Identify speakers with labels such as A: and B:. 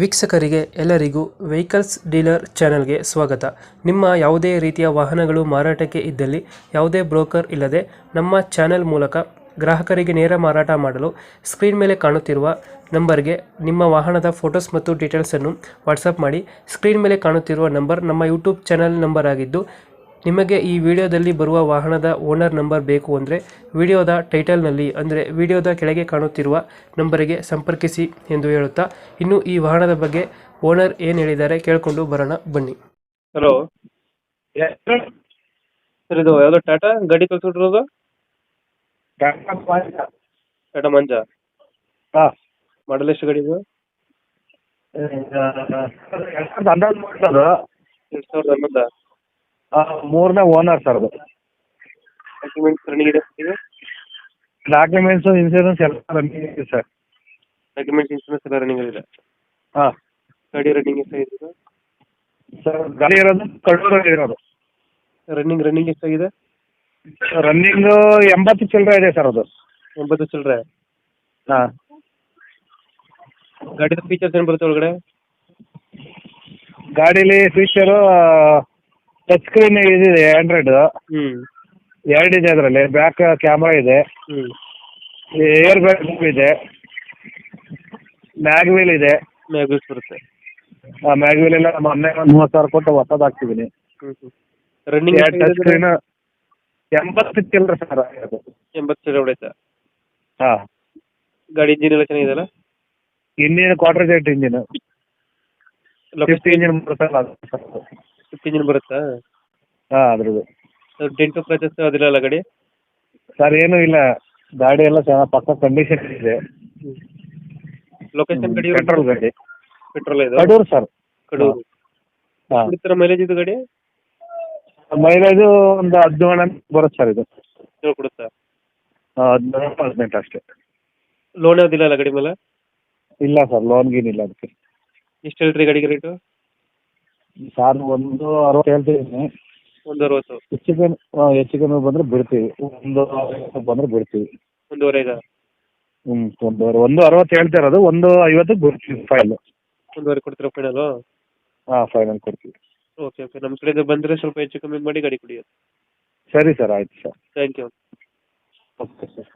A: ವೀಕ್ಷಕರಿಗೆ ಎಲ್ಲರಿಗೂ vehicles dealer ಚಾನೆಲ್ಗೆ ಸ್ವಾಗತ. ನಿಮ್ಮ ಯಾವುದೇ ರೀತಿಯ ವಾಹನಗಳು ಮಾರಾಟಕ್ಕೆ ಇದ್ದಲ್ಲಿ ಯಾವುದೇ ಬ್ರೋಕರ್ ಇಲ್ಲದೆ ನಮ್ಮ ಚಾನೆಲ್ ಮೂಲಕ ಗ್ರಾಹಕರಿಗೆ ನೇರ ಮಾರಾಟ ಮಾಡಲು ಸ್ಕ್ರೀನ್ ಮೇಲೆ ಕಾಣುತ್ತಿರುವ ನಂಬರ್ಗೆ ನಿಮ್ಮ ವಾಹನದ ಫೋಟೋಸ್ ಮತ್ತು ಡೀಟೇಲ್ಸನ್ನು ವಾಟ್ಸಪ್ ಮಾಡಿ. ಸ್ಕ್ರೀನ್ ಮೇಲೆ ಕಾಣುತ್ತಿರುವ ನಂಬರ್ ನಮ್ಮ ಯೂಟ್ಯೂಬ್ ಚಾನೆಲ್ ನಂಬರ್ ಆಗಿದ್ದು, ನಿಮಗೆ ಈ ವಿಡಿಯೋದಲ್ಲಿ ಬರುವ ವಾಹನದ ಓನರ್ ನಂಬರ್ ಬೇಕು ಅಂದರೆ ವಿಡಿಯೋದ ಟೈಟಲ್ನಲ್ಲಿ ಅಂದರೆ ವಿಡಿಯೋದ ಕೆಳಗೆ ಕಾಣುತ್ತಿರುವ ನಂಬರಿಗೆ ಸಂಪರ್ಕಿಸಿ ಎಂದು ಹೇಳುತ್ತಾ, ಇನ್ನು ಈ ವಾಹನದ ಬಗ್ಗೆ ಓನರ್ ಏನು ಹೇಳಿದ್ದಾರೆ ಕೇಳಿಕೊಂಡು ಬರೋಣ ಬನ್ನಿ. ಹಲೋ ಸರ್, ಇದು ಯಾವುದೋ ಟಾಟಾ ಗಾಡಿ ಕಳ್ಸ್ಕೊಟ್ಟಿರೋದು? ಟಾಟಾ ಮಂಜ.
B: ಹಾಂ,
A: ಮಾಡಲ್ ಎಷ್ಟು ಗಾಡಿ ಇದು? 2011.
B: ಮೂರನೇ ಓನರ್ ಸರ್ ಅದು.
A: ಡಾಕ್ಯುಮೆಂಟ್ಸ್ ರನ್ನಿಂಗ್ ಇದೆ ಇದು?
B: ಡಾಕ್ಯುಮೆಂಟ್ಸು ಇನ್ಸೂರೆನ್ಸ್ ಎಲ್ಲ ರನ್ನಿಂಗ್ ಇದೆ ಸರ್.
A: ಡಾಕ್ಯುಮೆಂಟ್ಸ್ ಇನ್ಶೂರೆನ್ಸ್ ಎಲ್ಲ ರನ್ನಿಂಗ್ ಇದೆ.
B: ಹಾಂ
A: ಗಾಡಿ ರನ್ನಿಂಗ್ ಎಷ್ಟಾಗಿದೆ
B: ಸರ್, ಗಾಡಿ ಇರೋದು ಕಡೂರಲ್ಲಿ ಇರೋದು.
A: ರನ್ನಿಂಗ್ ಎಷ್ಟಾಗಿದೆ?
B: ರನ್ನಿಂಗು 80 ಚಿಲ್ಲರೆ ಇದೆ ಸರ್ ಅದು.
A: 80 ಚಿಲ್ಲರೆ.
B: ಹಾಂ,
A: ಗಾಡಿದ ಫೀಚರ್ಸ್ ಏನು ಬರುತ್ತೆ ಒಳಗಡೆ?
B: ಗಾಡೀಲಿ ಫೀಚರು ಟಚ್ ಸ್ಕ್ರೀನ್ ಇದಿದೆ, ಆ್ಯಂಡ್ರಾಯ್ಡು ಎರಡಿದೆ. ಅದರಲ್ಲಿ ಬ್ಯಾಕ್ ಕ್ಯಾಮ್ರಾ ಇದೆ, ಏರ್ ಬ್ಯಾಗ್ ಇದೆ, ಮ್ಯಾಗ್ ವೀಲ್ ಇದೆ.
A: ಮ್ಯಾಗ್ವಿಲ್ಸ್ ಬರುತ್ತೆ.
B: ಮ್ಯಾಗ್ ವೀಲ್ ಎಲ್ಲ ಮೊನ್ನೆ ಒಂದು 30,000 ಕೊಟ್ಟು ಹೊಸದು ಹಾಕ್ತಿದ್ದೀನಿ.
A: ರನ್ನಿಂಗ್
B: ಟಚ್ ಸ್ಕ್ರೀನ್ 80 ಚಿಲ್ಲರೆ ಸರ್ ಅದು.
A: 80 ಚಿಲ್ಲರೆ ಹೊಡೆಯುತ್ತೆ.
B: ಹಾಂ,
A: ಗಾಡಿ ಇಂಜಿನ್ ಎಲ್ಲ ಚೆನ್ನಾಗಿದೆಯಲ್ಲ?
B: Engine quarter jet engine, 50 engine ಬರುತ್ತಲ್ಲ ಅದು ಸರ್.
A: 50 ಇಂಜಿನ್ ಬರುತ್ತಾ?
B: ಹಾಂ, ಅದ್ರದ್ದು.
A: ಡೆಂಟು ಕ್ರಚಸ್ ಅದಿಲ್ಲ ಗಾಡಿ?
B: ಸರ್ ಏನೂ ಇಲ್ಲ, ಗಾಡಿ ಎಲ್ಲ ಚೆನ್ನಾಗಿ ಪಕ್ಕ ಕಂಡೀಷನ್ ಇದೆ.
A: ಲೊಕೇಶನ್ ಗಾಡಿ?
B: ಪೆಟ್ರೋಲ್ ಗಾಡಿ.
A: ಪೆಟ್ರೋಲ್ ಇದೆ?
B: ಕಡೂರು ಸರ್.
A: ಕಡೂರು.
B: ಹಾಂ,
A: ಮೈಲೇಜ್ ಇದು ಗಾಡಿ?
B: ಮೈಲೇಜು ಒಂದು 17 ಬರುತ್ತೆ ಸರ್ ಇದು.
A: ಕೊಡುತ್ತಾ?
B: 17-18 ಅಷ್ಟೇ.
A: ಲೋನ್ ಯಾವುದಿಲ್ಲ ಅಲ್ಲ ಗಾಡಿ ಮೇಲೆ?
B: ಇಲ್ಲ ಸರ್, ಲೋನ್ ಗೀನ್ ಇಲ್ಲ ಅದಕ್ಕೆ.
A: ಎಷ್ಟು ಹೇಳ್ತೀರಿ ಗಾಡಿಗೆ ರೇಟು?
B: ಸರ್ 160 ಹೇಳ್ತಿದ್ದೀನಿ.
A: 160.
B: ಹೆಚ್ಚು ಕಮ್ಮಿ ಬಂದರೆ ಬಿಡ್ತೀವಿ. 150 ಬಂದರೆ ಬಿಡ್ತೀವಿ.
A: 1.5?
B: 160 ಹೇಳ್ತಾ ಇರೋದು, 150 ಬಿಡ್ತೀವಿ ಫೈಲ್.
A: 1.5 ಕೊಡ್ತೀರಾ ಫೈನಲು?
B: ಹಾಂ, ಫೈನಲ್ ಕೊಡ್ತೀವಿ.
A: ಓಕೆ, ನಮ್ಮ ಕಡೆಯಿಂದ ಬಂದರೆ ಸ್ವಲ್ಪ ಹೆಚ್ಚು ಕಮ್ಮಿ ಮಾಡಿ ಗಾಡಿ ಕೊಡಿ.
B: ಸರಿ ಸರ್, ಆಯ್ತು sir.
A: Thank you.
B: Okay sir.